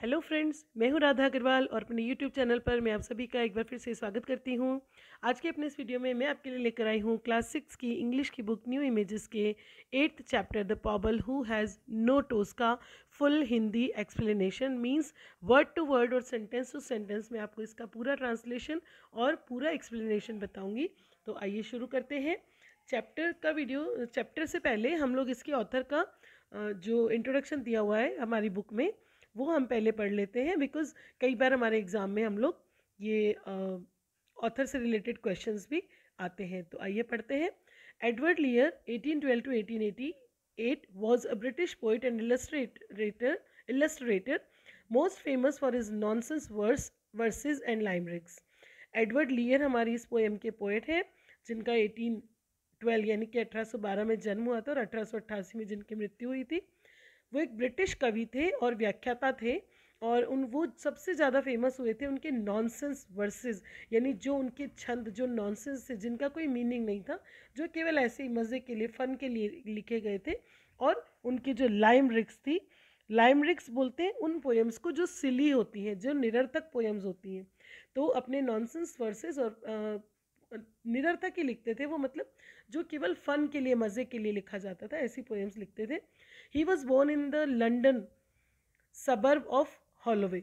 Hello friends, मैं हूं राधा अग्रवाल और अपने यूट्यूब चैनल पर मैं आप सभी का एक बार फिर से स्वागत करती हूं। आज के अपने इस वीडियो में मैं आपके लिए लेकर आई हूं क्लास 6 की इंग्लिश की बुक न्यू इमेजेस के 8th chapter the पॉबल who has no toes का full Hindi explanation means word to word और सेंटेंस टू सेंटेंस में आपको इसका पूरा ट्रांसलेशन और पूरा एक्सप्लेनेशन बताऊँगी। तो आइए शुरू करते हैं चैप्टर से पहले हम लोग इसके ऑथर का जो इंट्रोडक्शन दिया हुआ है हमारी बुक में वो हम पहले पढ़ लेते हैं, बिकॉज कई बार हमारे एग्ज़ाम में हम लोग ये ऑथर से रिलेटेड क्वेश्चंस भी आते हैं। तो आइए पढ़ते हैं। Edward लियर 1812 to 1888 was a British poet and illustrator most famous for his nonsense verses and limericks. Edward लियर हमारी इस पोएम के पोएट हैं जिनका 1812 यानी कि 1812 में जन्म हुआ था और 1888 में जिनकी मृत्यु हुई थी। वो एक ब्रिटिश कवि थे और व्याख्याता थे और वो सबसे ज़्यादा फेमस हुए थे उनके नॉनसेंस वर्सेस, यानी जो उनके छंद जो नॉनसेंस थे, जिनका कोई मीनिंग नहीं था, जो केवल ऐसे ही मज़े के लिए फ़न के लिए लिखे गए थे। और उनकी जो लाइमरिक्स थी, लाइमरिक्स बोलते हैं उन पोएम्स को जो सिली होती हैं, जो निरर्थक पोएम्स होती हैं। तो अपने नॉनसेंस वर्सेस और निरर्थक ही लिखते थे वो, मतलब जो केवल फ़न के लिए मज़े के लिए लिखा जाता था, ऐसी पोएम्स लिखते थे। He was born in the London suburb of Holloway.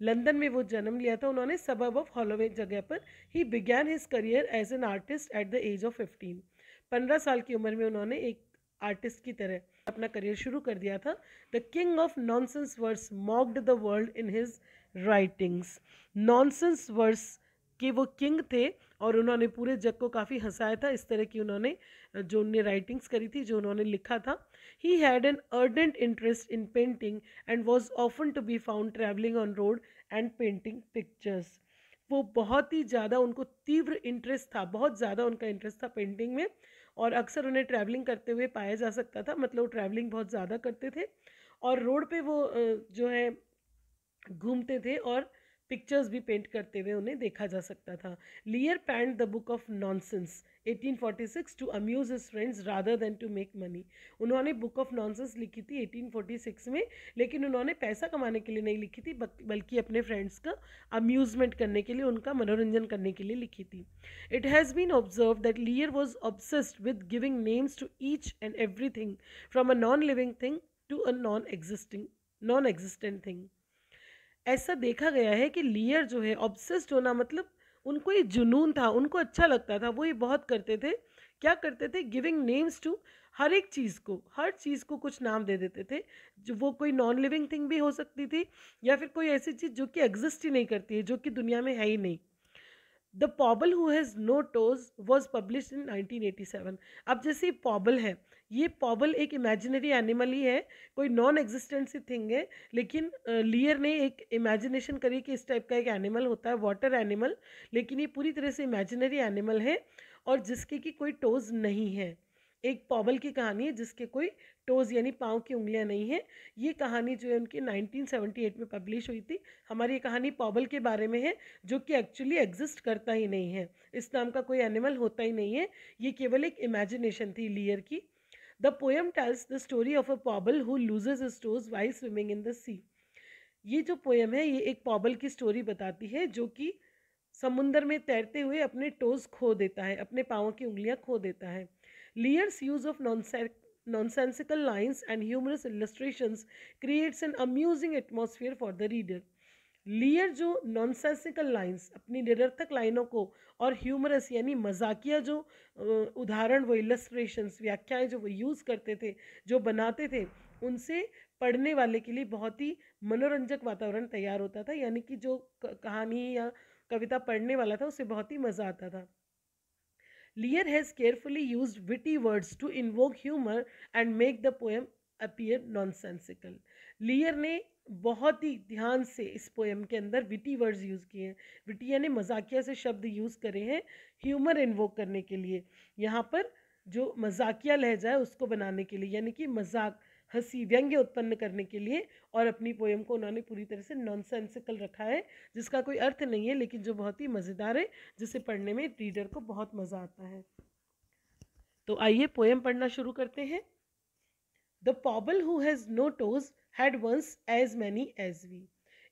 London में वो जन्म लिया था उन्होंने, सबर्ब ऑफ हॉलोवे जगह पर। He began his career as an artist at the age of 15। 15 साल की उम्र में उन्होंने एक आर्टिस्ट की तरह अपना करियर शुरू कर दिया था। The king of nonsense verse mocked the world in his writings. Nonsense verse के वो किंग थे और उन्होंने पूरे जग को काफ़ी हंसाया था इस तरह की उन्होंने जो उन्हें राइटिंग्स करी थी, जो उन्होंने लिखा था। He had an ardent interest in painting and was often to be found travelling on road and painting pictures. वो बहुत ही ज़्यादा, उनको तीव्र इंटरेस्ट था, बहुत ज़्यादा उनका इंटरेस्ट था पेंटिंग में और अक्सर उन्हें ट्रैवलिंग करते हुए पाया जा सकता था, मतलब वो ट्रैवलिंग बहुत ज़्यादा करते थे और रोड पे वो जो है घूमते थे और पिक्चर्स भी पेंट करते हुए उन्हें देखा जा सकता था। Lear penned the book of nonsense 1846 to amuse his friends rather than to make money. उन्होंने बुक ऑफ नॉनसेंस लिखी थी 1846 में, लेकिन उन्होंने पैसा कमाने के लिए नहीं लिखी थी, बल्कि अपने फ्रेंड्स का अम्यूजमेंट करने के लिए, उनका मनोरंजन करने के लिए लिखी थी। It has been observe that Lear was obsessed with giving names to each and every thing from a non living thing to a non existent thing. ऐसा देखा गया है कि लियर जो है ऑब्सेस्ड होना, मतलब उनको ये जुनून था, उनको अच्छा लगता था, वो ये बहुत करते थे। क्या करते थे? गिविंग नेम्स टू, हर एक चीज़ को, हर चीज़ को कुछ नाम दे देते थे। जो वो कोई नॉन लिविंग थिंग भी हो सकती थी या फिर कोई ऐसी चीज़ जो कि एग्जिस्ट ही नहीं करती है, जो कि दुनिया में है ही नहीं। The पॉबल who has no toes was publish in 1987। अब जैसे पॉबल है, ये पॉबल एक इमेजिनरी एनिमल ही है, कोई नॉन एग्जिस्टेंट सी थिंग है, लेकिन लियर ने एक इमेजिनेशन करी कि इस टाइप का एक एनिमल होता है, वाटर एनिमल, लेकिन ये पूरी तरह से इमेजिनरी एनिमल है और जिसके की कोई टोज नहीं है। एक पॉबल की कहानी है जिसके कोई टोज यानी पाँव की उंगलियां नहीं है। ये कहानी जो है उनकी 1978 में पब्लिश हुई थी। हमारी ये कहानी पॉबल के बारे में है, जो कि एक्चुअली एग्जिस्ट करता ही नहीं है, इस नाम का कोई एनिमल होता ही नहीं है, ये केवल एक इमेजिनेशन थी लियर की। The poem tells the story of a Pobble who loses his toes while swimming in the sea. ये जो पोएम है ये एक पॉबल की स्टोरी बताती है जो कि समुंदर में तैरते हुए अपने टोज खो देता है, अपने पाँवों की उंगलियां खो देता है। Lear's use of nonsensical lines and humorous illustrations creates an amusing atmosphere for the reader. लियर जो नॉनसेंसिकल लाइंस, अपनी निरर्थक लाइनों को, और ह्यूमरस यानी मजाकिया जो उदाहरण, वो इलस्ट्रेशंस, व्याख्याएं जो वो यूज़ करते थे, जो बनाते थे, उनसे पढ़ने वाले के लिए बहुत ही मनोरंजक वातावरण तैयार होता था, यानी कि जो कहानी या कविता पढ़ने वाला था उसे बहुत ही मज़ा आता था। Lear has carefully used witty words to invoke humour and make the poem appear nonsensical. Lear ने बहुत ही ध्यान से इस पोएम के अंदर विटी वर्ड्स यूज़ किए हैं। विटी यानी मजाकिया से शब्द यूज़ करे हैं ह्यूमर इन्वोक करने के लिए, यहाँ पर जो मजाकिया लहजा है उसको बनाने के लिए, यानी कि मजाक, हंसी, व्यंग्य उत्पन्न करने के लिए, और अपनी पोएम को उन्होंने पूरी तरह से नॉनसेंसिकल रखा है, जिसका कोई अर्थ नहीं है, लेकिन जो बहुत ही मज़ेदार है, जिसे पढ़ने में रीडर को बहुत मज़ा आता है। तो आइए पोएम पढ़ना शुरू करते हैं। The पॉबल who has no toes had once as many as we.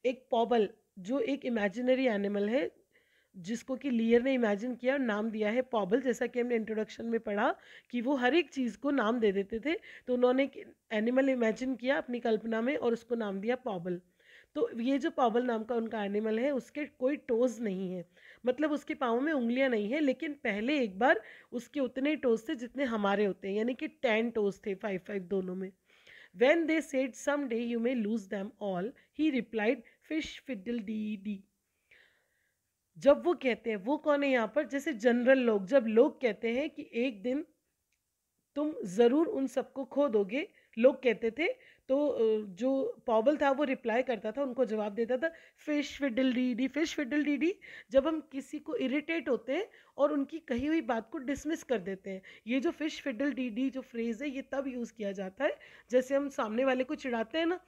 एक पॉबल जो एक इमेजिनरी एनिमल है जिसको कि लियर ने इमेजिन किया और नाम दिया है पॉबल। जैसा कि हमने इंट्रोडक्शन में पढ़ा कि वो हर एक चीज़ को नाम दे देते थे, तो उन्होंने एक एनिमल इमेजिन किया अपनी कल्पना में और उसको नाम दिया पॉबल। तो ये जो पॉबल नाम का उनका एनिमल है उसके कोई टोज नहीं है, मतलब उसके पाँव में उंगलियां नहीं है, लेकिन पहले एक बार उसके उतने ही टोज थे जितने हमारे होते हैं, यानी कि 10 टोज थे, 5 5 दोनों में। When they said someday you may lose them all, he replied fish fiddle dee dee। जब वो कहते हैं, वो कौन है यहाँ पर, जैसे जनरल लोग, जब लोग कहते हैं कि एक दिन तुम जरूर उन सबको खो दोगे, लोग कहते थे, तो जो पॉबल था वो रिप्लाई करता था, उनको जवाब देता था fish fiddle de dee, fish fiddle de dee. जब हम किसी को इरिटेट होते हैं और उनकी कही हुई बात को डिसमिस कर देते हैं, ये जो फिश फिडल डी डी जो फ्रेज है ये तब यूज़ किया जाता है जैसे हम सामने वाले को चिढ़ाते हैं ना,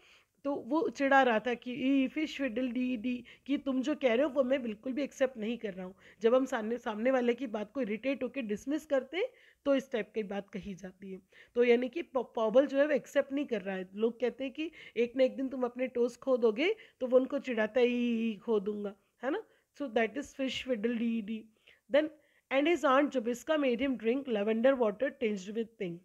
तो वो चिढ़ा रहा था कि ई फिश फिडल डी डी, कि तुम जो कह रहे हो वो मैं बिल्कुल भी एक्सेप्ट नहीं कर रहा हूँ। जब हम सामने वाले की बात को इरिटेट होकर डिसमिस करते हैं तो इस टाइप की बात कही जाती है। तो यानी कि पॉबल जो है वो एक्सेप्ट नहीं कर रहा है। लोग कहते हैं कि एक ना एक दिन तुम अपने टोस खो दोगे, तो वो उनको चिढ़ाता ही खो दूंगा, है ना। So that is fish fiddle de dee. Then and his aunt Jobiska made him drink lavender water tinged with pink.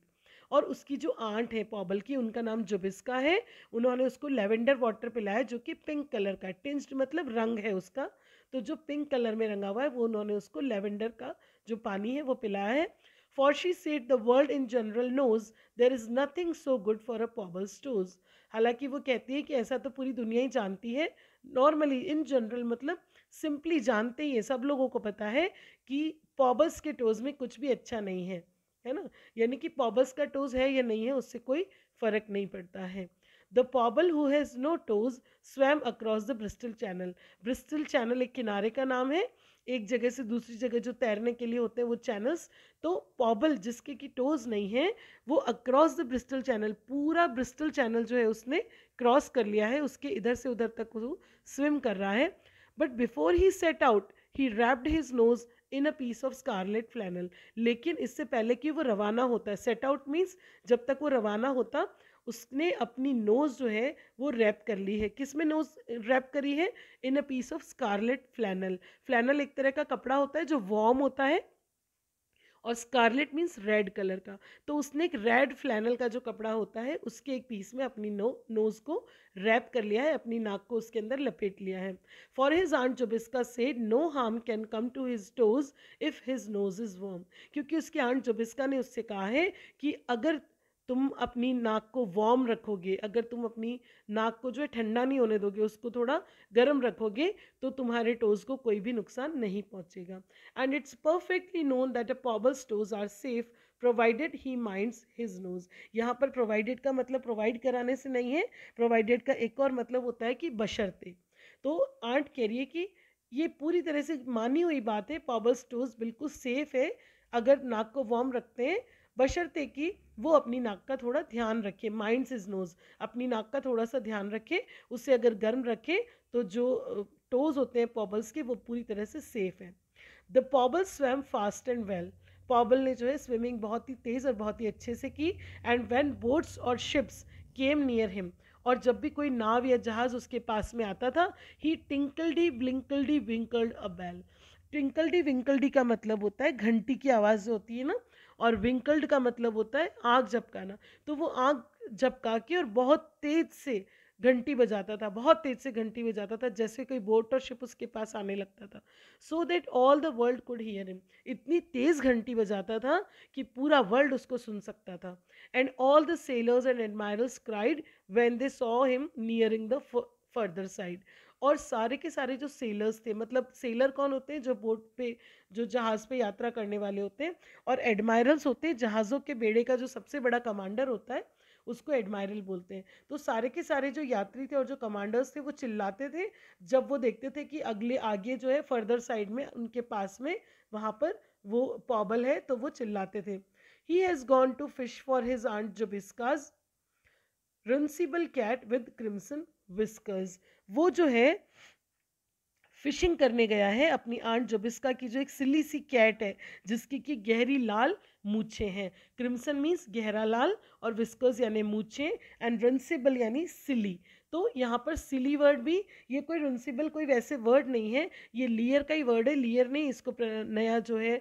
और उसकी जो आंट है पॉबल की, उनका नाम जुबिस्का है, उन्होंने उसको लेवेंडर वाटर पिलाया जो कि पिंक कलर का, टिंज्ड मतलब रंग है उसका, तो जो पिंक कलर में रंगा हुआ है वो उन्होंने उसको लेवेंडर का जो पानी है वो पिलाया है। For she said the world in general knows there is nothing so good for a Pobble's toes। हालांकि वो कहती है कि ऐसा तो पूरी दुनिया ही जानती है, नॉर्मली इन जनरल मतलब सिंपली जानते ही है, सब लोगों को पता है कि पॉबल्स के टोज में कुछ भी अच्छा नहीं है ना। यानी कि पॉबल्स का टोज है या नहीं है उससे कोई फर्क नहीं पड़ता है। The पॉबल who has no toes swam across the Bristol Channel. Bristol Channel एक किनारे का नाम है, एक जगह से दूसरी जगह जो तैरने के लिए होते हैं वो चैनल्स। तो पॉबल जिसके की टोज नहीं है वो अक्रॉस द ब्रिस्टल चैनल, पूरा ब्रिस्टल चैनल जो है उसने क्रॉस कर लिया है, उसके इधर से उधर तक वो स्विम कर रहा है। But before he set out he wrapped his nose in a piece of scarlet flannel. लेकिन इससे पहले कि वो रवाना होता है, सेट आउट मीन्स जब तक वो रवाना होता, उसने अपनी नोज जो है वो रैप कर ली है। किस में नोज रैप करी है? In a piece of scarlet flannel. Flannel एक तरह का कपड़ा होता है जो वार्म होता है, और स्कारलेट मीन्स रेड कलर का, तो उसने एक रेड फ्लैनल का जो कपड़ा होता है उसके एक पीस में अपनी नोज को रैप कर लिया है, अपनी नाक को उसके अंदर लपेट लिया है। For his aunt Jobiska said no harm can come to his toes if his nose is warm. क्योंकि उसकी आंट जुबिस्का ने उससे कहा है कि अगर तुम अपनी नाक को वार्म रखोगे, अगर तुम अपनी नाक को जो है ठंडा नहीं होने दोगे, उसको थोड़ा गर्म रखोगे, तो तुम्हारे टोज को कोई भी नुकसान नहीं पहुंचेगा। And it's perfectly known that a Pobble's toes are safe provided he minds his nose. यहाँ पर प्रोवाइडेड का मतलब प्रोवाइड कराने से नहीं है, प्रोवाइडेड का एक और मतलब होता है कि बशर्ते। तो आंट कह रही है कि ये पूरी तरह से मानी हुई बात है, पॉबल्स टोज बिल्कुल सेफ है अगर नाक को वार्म रखते हैं, बशर्ते कि वो अपनी नाक का थोड़ा ध्यान रखे, माइंड्स इज नोज, अपनी नाक का थोड़ा सा ध्यान रखे, उसे अगर गर्म रखे तो जो टोज होते हैं पॉबल्स के वो पूरी तरह से सेफ है। The Pobble swam fast and well. Pobble ने जो है स्विमिंग बहुत ही तेज़ और बहुत ही अच्छे से की। एंड व्हेन बोट्स और शिप्स केम नियर हिम, और जब भी कोई नाव या जहाज उसके पास में आता था, ही टिंकल्डी ब्लिंकल्डी विंकल्ड अ बेल। टिंकल्डी विंकल्डी का मतलब होता है घंटी की आवाज़ जो होती है ना, और विंकल्ड का मतलब होता है आग झपकाना। तो वो आग झपका के और बहुत तेज से घंटी बजाता था, बहुत तेज से घंटी बजाता था, जैसे कोई बोट और शिप उसके पास आने लगता था, so that all the world could hear him. इतनी तेज घंटी बजाता था कि पूरा वर्ल्ड उसको सुन सकता था। And all the sellers and admirers cried when they saw him nearing the further side. और सारे के सारे जो सेलर्स थे, मतलब सेलर कौन होते हैं? जो बोट पे, जो जहाज पे यात्रा करने वाले होते हैं, और एडमायरल्स होते हैं जहाज़ों के बेड़े का जो सबसे बड़ा कमांडर होता है, उसको एडमायरल बोलते हैं। तो सारे के सारे जो यात्री थे और जो कमांडर्स थे वो चिल्लाते थे जब वो देखते थे कि अगले आगे जो है फर्दर साइड में उनके पास में वहाँ पर वो पॉबल है, तो वो चिल्लाते थे he has gone to fish for his aunt Jobiska's runcible cat with crimson whiskers. वो जो है फिशिंग करने गया है अपनी आंट जुबिस्का की जो एक सिली सी कैट है जिसकी की गहरी लाल मूछें हैं। क्रिम्सन मीन्स गहरा लाल, और विस्कर्स यानी मूछें, एंड रंसिबल यानी सिली। तो यहाँ पर सिली वर्ड भी, ये कोई रुनसिबल कोई वैसे वर्ड नहीं है, ये लियर का ही वर्ड है। लियर ने इसको नया जो है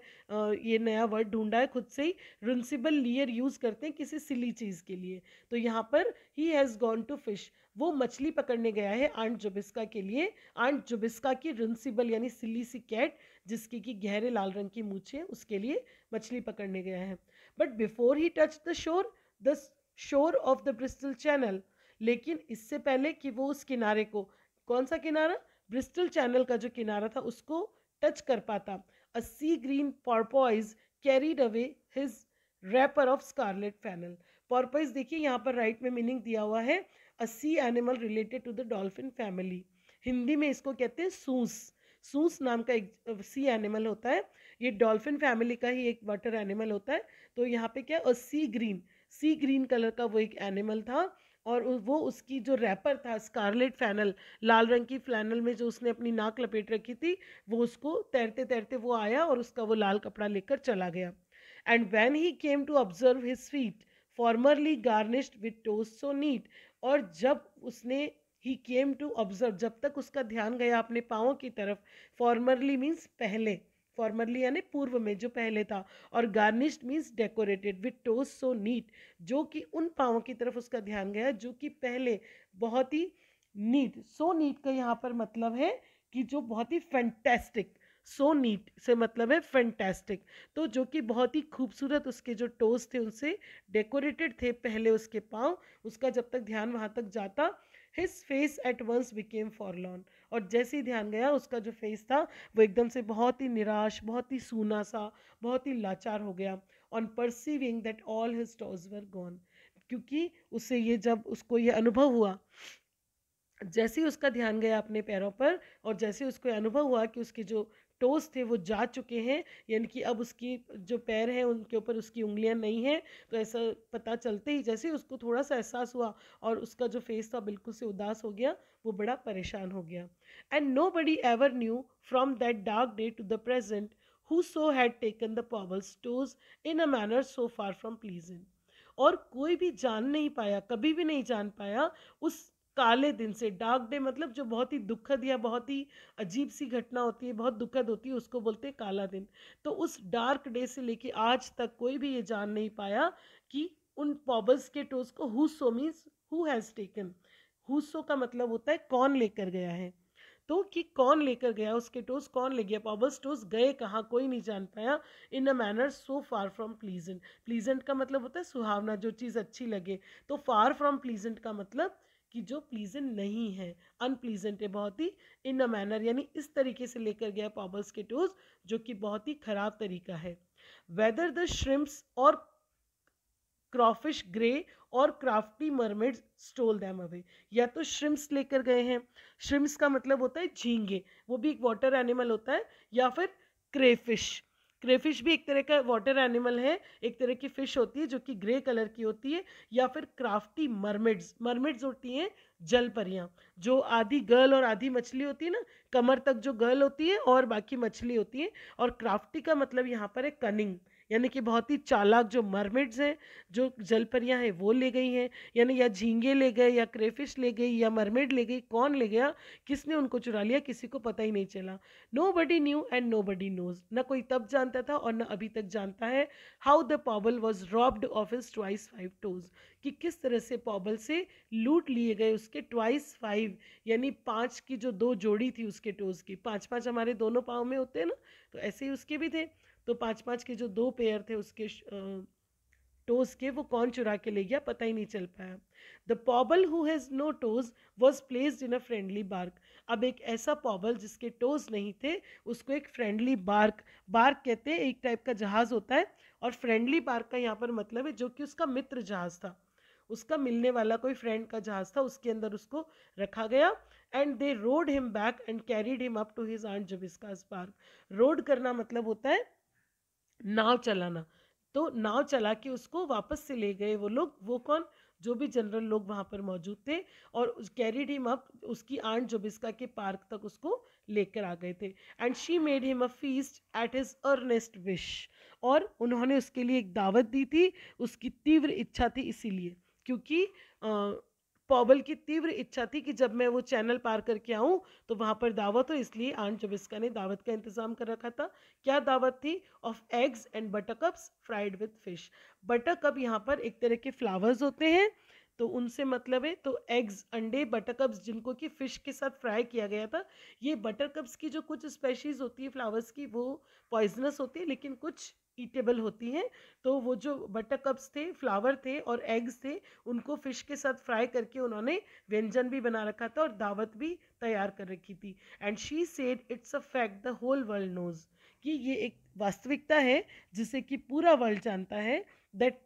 ये नया वर्ड ढूंढा है खुद से ही। रुनसिबल लियर यूज करते हैं किसी सिली चीज के लिए। तो यहाँ पर he has gone to fish, वो मछली पकड़ने गया है आंट जुबिस्का के लिए। आंट जुबिस्का की रुनसिबल यानी सिली सी कैट, जिसकी की गहरे लाल रंग की मूछें, उसके लिए मछली पकड़ने गया है। But before he touch the shore of the Bristol channel, लेकिन इससे पहले कि वो उस किनारे को, कौन सा किनारा, ब्रिस्टल चैनल का जो किनारा था, उसको टच कर पाता, a sea green porpoise carried away his wrapper of scarlet flannel. porpoise देखिए यहाँ पर राइट में मीनिंग दिया हुआ है, a sea animal related to the dolphin family. Hindi में इसको कहते हैं सूस। सूस नाम का एक सी एनिमल होता है, ये डॉल्फिन फैमिली का ही एक वाटर एनिमल होता है। तो यहाँ पे क्या, सी ग्रीन कलर का वो एक एनिमल था, और वो उसकी जो रैपर था स्कारलेट फैनल, लाल रंग की फ्लैनल में जो उसने अपनी नाक लपेट रखी थी, वो उसको तैरते तैरते वो आया और उसका वो लाल कपड़ा लेकर चला गया। And when he came to observe his feet formerly garnished with toes so neat, और जब उसने ही केम टू ऑब्जर्व, जब तक उसका ध्यान गया अपने पाँवों की तरफ, फॉर्मरली मीन्स पहले, फॉर्मरली यानी पूर्व में जो पहले था, और garnished means decorated, with toes so neat, जो कि उन पाँवों की तरफ उसका ध्यान गया जो कि पहले बहुत ही नीट। सो नीट का यहाँ पर मतलब है कि जो बहुत ही फैंटेस्टिक, सो नीट से मतलब है फैंटेस्टिक, तो जो कि बहुत ही खूबसूरत उसके जो टोज थे उनसे डेकोरेटेड थे पहले उसके पाँव। उसका जब तक ध्यान वहाँ तक जाता, his face at once became forlorn, और जैसे ही ध्यान गया उसका जो फेस था वो एकदम से बहुत ही निराश, बहुत ही सूना सा, बहुत ही लाचार हो गया। On perceiving that all his toes were gone, क्योंकि उससे ये, जब उसको ये अनुभव हुआ, जैसे ही उसका ध्यान गया अपने पैरों पर, और जैसे उसको अनुभव हुआ कि उसके जो टोस थे वो जा चुके हैं, यानी कि अब उसकी जो पैर हैं उनके ऊपर उसकी उंगलियां नहीं हैं, तो ऐसा पता चलते ही जैसे ही उसको थोड़ा सा एहसास हुआ और उसका जो फेस था बिल्कुल से उदास हो गया, वो बड़ा परेशान हो गया। And nobody ever knew from that dark day to the present who so had taken the Pobble's toes in a manner so far from pleasant, और कोई भी जान नहीं पाया, कभी भी नहीं जान पाया उस काले दिन से, डार्क डे मतलब जो बहुत ही दुखद या बहुत ही अजीब सी घटना होती है, बहुत दुखद होती है, उसको बोलते हैं काला दिन। तो उस डार्क डे से लेके आज तक कोई भी ये जान नहीं पाया कि उन पॉबल्स के टोज को who so means who has taken, who so का मतलब होता है कौन लेकर गया है, तो कि कौन लेकर गया उसके टोज, कौन ले गया, पॉबल्स टोज गए कहाँ, कोई नहीं जान पाया। In a manner so far from pleasant, pleasant का मतलब होता है सुहावना, जो चीज़ अच्छी लगे, तो फार फ्रॉम प्लीजेंट का मतलब कि जो प्लीजेंट नहीं है, अनप्लीजेंट है बहुत ही। इन अ मैनर यानी इस तरीके से लेकर गया पॉबल्स के टोज, जो कि बहुत ही खराब तरीका है। वेदर द श्रिम्प्स और क्रॉफिश ग्रे और crafty mermaids stole them away, या तो श्रिम्प्स लेकर गए हैं, श्रिम्प्स का मतलब होता है झींगे, वो भी एक वाटर एनिमल होता है, या फिर क्रेफिश, क्रेफिश भी एक तरह का वाटर एनिमल है, एक तरह की फिश होती है जो कि ग्रे कलर की होती है, या फिर क्राफ्टी मरमेड्स, मरमेड्स होती हैं जल परियां, जो आधी गर्ल और आधी मछली होती है ना, कमर तक जो गर्ल होती है और बाकी मछली होती है। और क्राफ्टी का मतलब यहाँ पर है कनिंग, यानी कि बहुत ही चालाक जो मरमेड्स हैं, जो जलपरियां हैं वो ले गई हैं, यानी या झींगे ले गए या क्रेफिश ले गई या मरमेड ले गई, कौन ले गया, किसने उनको चुरा लिया, किसी को पता ही नहीं चला। Nobody knew and nobody knows, न कोई तब जानता था और न अभी तक जानता है, how the Pobble was robbed of his twice 5 toes, कि किस तरह से पॉबल से लूट लिए गए उसके ट्वाइस 5 यानी 5 की जो 2 जोड़ी थी उसके टोज की, 5-5 हमारे दोनों पाँव में होते हैं ना, तो ऐसे ही उसके भी थे, तो 5-5 के जो 2 पेयर थे उसके टोज के, वो कौन चुरा के ले गया पता ही नहीं चल पाया। The पॉबल who has no toes was placed in a friendly bark, अब एक ऐसा पॉबल जिसके टोज नहीं थे उसको एक फ्रेंडली बार्क, बार्क कहते हैं एक टाइप का जहाज होता है, और फ्रेंडली बार्क का यहाँ पर मतलब है जो कि उसका मित्र जहाज था, उसका मिलने वाला कोई फ्रेंड का जहाज था, उसके अंदर उसको रखा गया। And they rowed him back and carried him up to his aunt Jobiska's park, rowed करना मतलब होता है नाव चलाना, तो नाव चला के उसको वापस से ले गए वो लोग, वो कौन, जो भी जनरल लोग वहाँ पर मौजूद थे, और कैरीड हिम अप उसकी आंट जोबिस्का के पार्क तक उसको लेकर आ गए थे। And she made him a feast at his earnest wish, और उन्होंने उसके लिए एक दावत दी थी, उसकी तीव्र इच्छा थी इसीलिए, क्योंकि पॉबल की तीव्र इच्छा थी कि जब मैं वो चैनल पार करके आऊं तो वहां पर दावत हो, इसलिए आंट जबिस्का ने दावत का इंतजाम कर रखा था। क्या दावत थी? Of eggs and buttercups fried with fish. Buttercup यहाँ पर एक तरह के फ्लावर्स होते हैं, तो उनसे मतलब है, तो एग्स अंडे, बटरकप्स जिनको कि फिश के साथ फ्राई किया गया था। ये बटरकप्स की जो कुछ स्पेशीज होती है फ्लावर्स की, वो पॉइजनस होती है लेकिन कुछ ईटेबल होती हैं। तो वो जो बटरकप्स थे, फ्लावर थे और एग्स थे, उनको फिश के साथ फ्राई करके उन्होंने व्यंजन भी बना रखा था और दावत भी तैयार कर रखी थी। And she said it's a fact the whole world knows, कि ये एक वास्तविकता है जिसे कि पूरा वर्ल्ड जानता है, that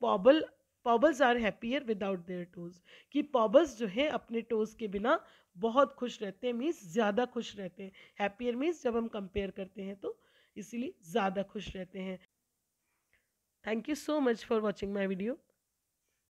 Pobbles are happier without their toes, कि पॉबल्स जो है अपने टोज के बिना बहुत खुश रहते हैं, मीन्स ज़्यादा खुश रहते हैं। हैप्पियर मीन्स जब हम कंपेयर करते हैं तो इसीलिए ज़्यादा खुश रहते हैं। Thank you so much for watching my video.